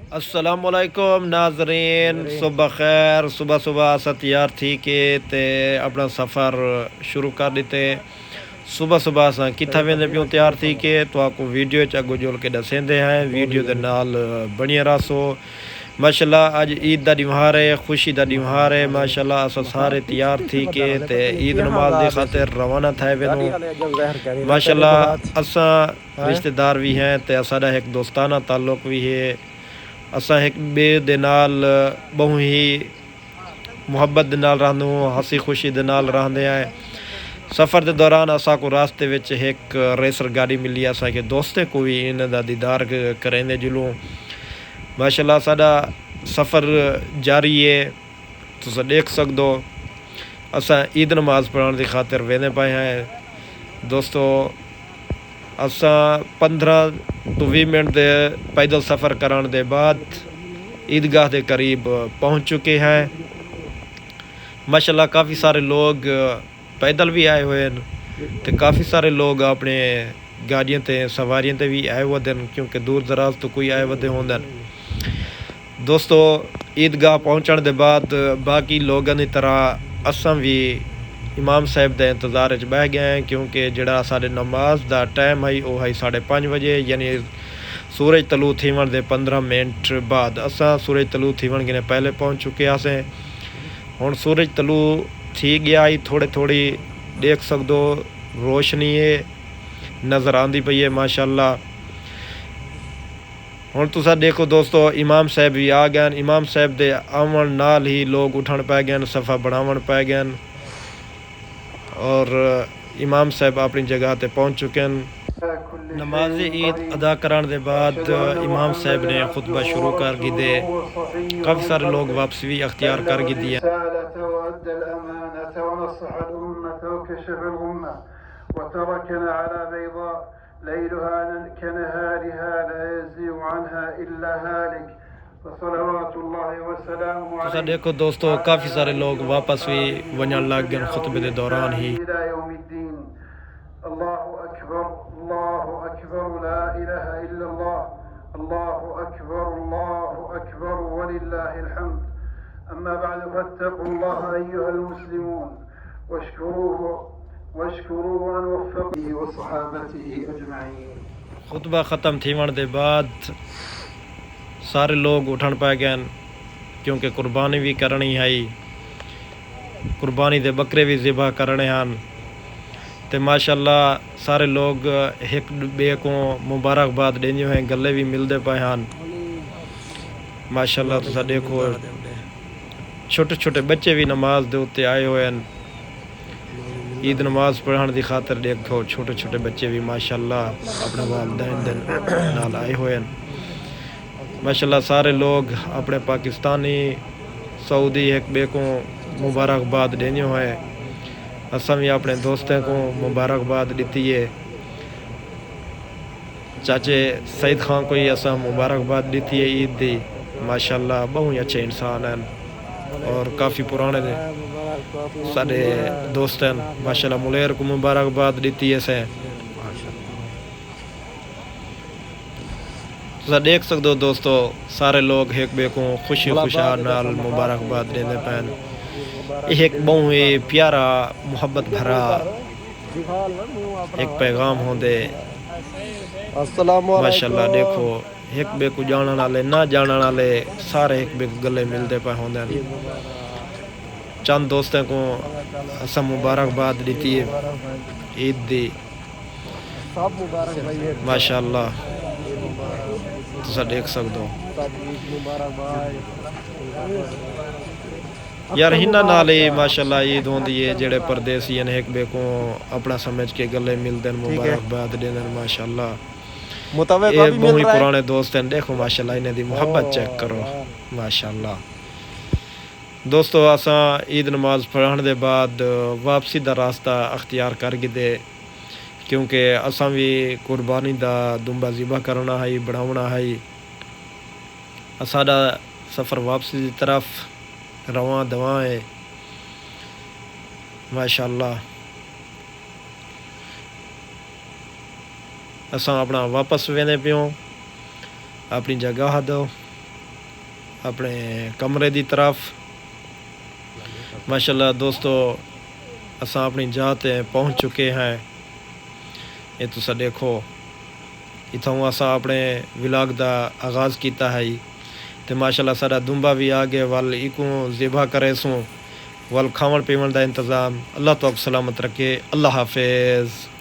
अस्सलामुअलैकुम नाज़रीन, सुबह खैर। सुबह सुबह अस तैयार थी के ते अपना सफ़र शुरू कर दिते। सुबह सुबह अस किथा वेंदे पियूं तैयार थी के तो आपको वीडियो च अगो जोल के दसेंदे हैं। वीडियो के नाल बनिया रसो। माशाल्लाह अज ईद का त्यौहार है, खुशी का त्यौहार है। माशाल्लाह अस सारे तैयार थी के ते ईद नमाज के खातिर रवाना थे वेनू। माशाल्लाह असा रिश्तेदार भी हैं ते साडा एक दोस्ताना ताल्लुक भी है। असा एक बे दे नाल बहु ही मुहब्बत दे नाल रहंदे हसी खुशी दे नाल रहंदे हैं। सफ़र के दौरान असा को रास्ते विच एक रेसर गाड़ी मिली, असा के दोस्ते को भी इन दा दीदार करेंदे जुलूं। माशाल्लाह साडा सफ़र जारी है, तुस देख सकदो। असा ईद नमाज पढ़ने की खातिर वेंदे पे हैं दोस्तों। असा 15 तो 20 मिनट दे पैदल सफ़र करने के बाद ईदगाह के करीब पहुँच चुके हैं। माशाल्लाह काफ़ी सारे लोग पैदल भी आए हुए हैं तो काफ़ी सारे लोग अपने गाड़ियों ते सवारियों ते भी आए हुए हैं, क्योंकि दूर दराज तो कोई आए हुए होंगे। दोस्तों ईदगाह पहुँचने के बाद बाकी लोगों की तरह असा भी इमाम साहब के इंतज़ार बह गए हैं, क्योंकि जड़ा साढ़े नमाज का टाइम है वह है 5:30 बजे, यानी सूरज तलू थीवन के 15 मिनट बाद। असा सूरज तलू थीवन के पहले पहुँच चुके हैं। हुण सूरज तलू थी गया ही, थोड़ी थोड़ी देख सकदो रोशनी नज़र आती पई है माशाल्लाह। हुण तुसा देखो दोस्तों इमाम साहब भी आ गए। इमाम साहब के आवन नाल ही लोग उठन पै गए, सफ़ा बनावन पै गए और इमाम साहब अपनी जगह पर पहुँच चुके हैं। नमाज ईद अदा कराने के बाद इमाम साहब ने खुतबा शुरू कर दी। काफ़ी सारे लोग वापसी भी अख्तियार कर दी है। तुसा देखो दोस्तों काफ़ी सारे लोग वापस भी वजन लग गए खुतबे के दौरान ही। अल्लाहु अकबर ला इलाहा इल्लल्लाह, अल्लाहु अकबर वलिल्लाहिल हम्द। अम्मा बाद फत्तकुल्लाह अय्युहल मुस्लिमून वश्कुरूहु अन वफ़क़नी व सहाबतिही अजमईन। खुतबा ख़त्म थीवन के बाद सारे लोग उठन पै गए, क्योंकि कुर्बानी भी करनी है। कुर्बानी के बकरे भी ज़िबा करने हैं तो माशाल्लाह सारे लोग एक बे को मुबारकबाद देंगे हैं, गले भी मिलते पे हैं माशाल्लाह। तुसा देखो छोटे छोटे बच्चे भी नमाज के उत्ते आए हुए हैं ईद नमाज पढ़ने की खातिर। देखो छोटे छोटे बच्चे भी माशाल्लाह अपने वालिदैन दे नाल आए हुए हैं माशाल्लाह। सारे लोग अपने पाकिस्तानी सऊदी एक बे को मुबारकबाद देने हुए। असा भी अपने दोस्तों को मुबारकबाद दी है। चाचे सईद खान को ही असा मुबारकबाद दी है ईद की। माशाल्लाह बहुत ही अच्छे इंसान हैं और काफ़ी पुराने सारे दोस्त हैं माशाल्लाह। मुलेर को मुबारकबाद दी है से। तुसा देख सकते हो दोस्तों सारे लोग एक बे को खुशी खुशहाल नाल मुबारकबाद देते पे। एक बहुत ही प्यारा मुहब्बत भरा एक पैगाम होंदे माशाल्लाह। देखो एक बे को जानने वाले ना जानने वाले सारे एक बे को गले मिलते पे होंदे। चंद दोस्तों को असा मुबारकबाद दी है ईद दी माशाल्लाह। तुसा देख सकते हो यार हिना नाल ही माशाल्लाह ईद होंदी है। जेड़े परदेसी हैं एक बे को अपना समझ के गले मिलते हैं, मुबारकबाद देते हैं माशाल्लाह। ये बहुत ही पुराने दोस्त हैं। देखो माशाल्लाह इन्हें दी मुहब्बत चेक करो माशाल्लाह। दोस्तों असा ईद नमाज पढ़ने के बाद वापसी का रास्ता अख्तियार कर गए, क्योंकि असा भी कुर्बानी का दुम्बा ज़िबा करना है, बनाना है। साडा सफ़र वापसी की तरफ रवां दवां है माशाल्लाह। असा अपना वापस वेंदे पियों अपनी जगह दो। अपने कमरे की तरफ। माशाल्लाह दोस्तों असां अपनी जगह ते पहुँच चुके हैं। ये तुसा देखो इतों असां अपने विलाग का आगाज़ किया है। तो माशाल्लाह सारा दुम्बा भी आ गया वल इको ज़िबा करे सूँ वल खावन पीवन का इंतज़ाम। अल्लाह तो सलामत रखे। अल्लाह हाफिज़।